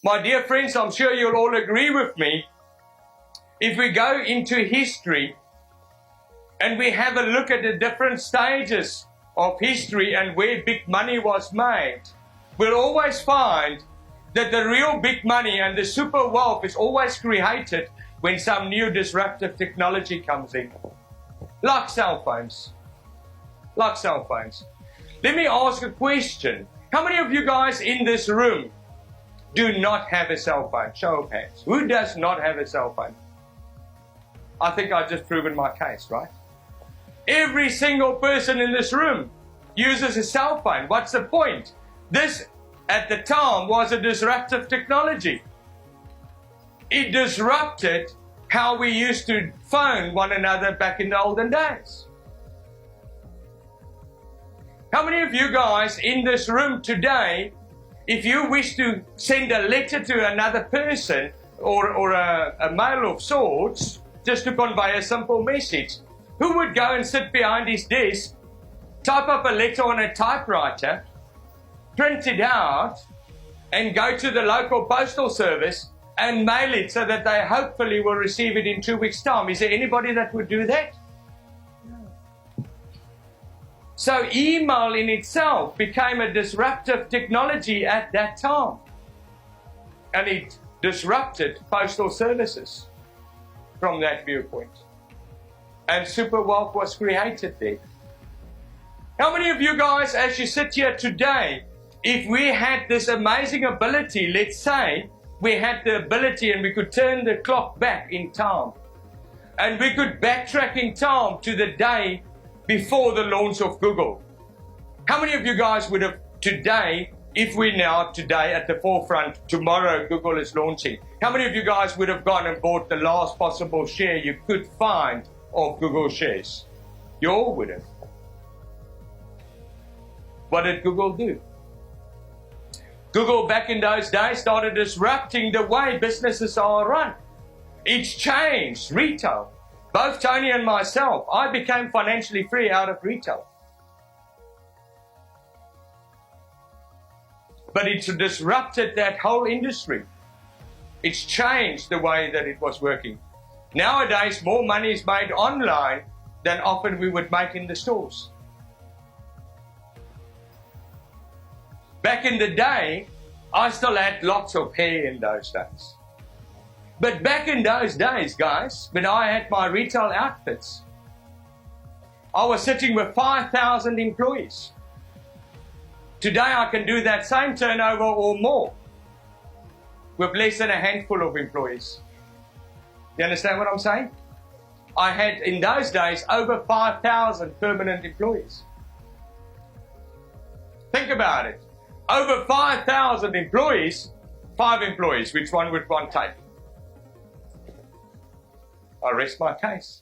My dear friends, I'm sure you'll all agree with me. If we go into history and we have a look at the different stages of history and where big money was made, we'll always find that the real big money and the super wealth is always created when some new disruptive technology comes in. Like cell phones. Like cell phones. Let me ask a question. How many of you guys in this room do not have a cell phone? Show of hands. Who does not have a cell phone? I think I've just proven my case, right? Every single person in this room uses a cell phone. What's the point? This, at the time, was a disruptive technology. It disrupted how we used to phone one another back in the olden days. How many of you guys in this room today, if you wish to send a letter to another person or a mail of sorts, just to convey a simple message, who would go and sit behind his desk, type up a letter on a typewriter, print it out, and go to the local postal service and mail it so that they hopefully will receive it in 2 weeks' time? Is there anybody that would do that? No. So email in itself became a disruptive technology at that time. And it disrupted postal services from that viewpoint. And super wealth was created there. How many of you guys, as you sit here today, if we had this amazing ability, let's say we had the ability and we could turn the clock back in time, and we could backtrack in time to the day before the launch of Google, how many of you guys would have today, if we're now today at the forefront, tomorrow Google is launching, how many of you guys would have gone and bought the last possible share you could find of Google shares? You all would have. What did Google do? Google back in those days started disrupting the way businesses are run. It's changed retail. Both Tony and myself, I became financially free out of retail. But it's disrupted that whole industry. It's changed the way that it was working. Nowadays, more money is made online than often we would make in the stores. Back in the day, I still had lots of hair in those days. But back in those days, guys, when I had my retail outfits, I was sitting with 5,000 employees. Today, I can do that same turnover or more with less than a handful of employees. You understand what I'm saying? I had, in those days, over 5,000 permanent employees. Think about it. Over 5,000 employees, 5 employees, which one would one take? I rest my case.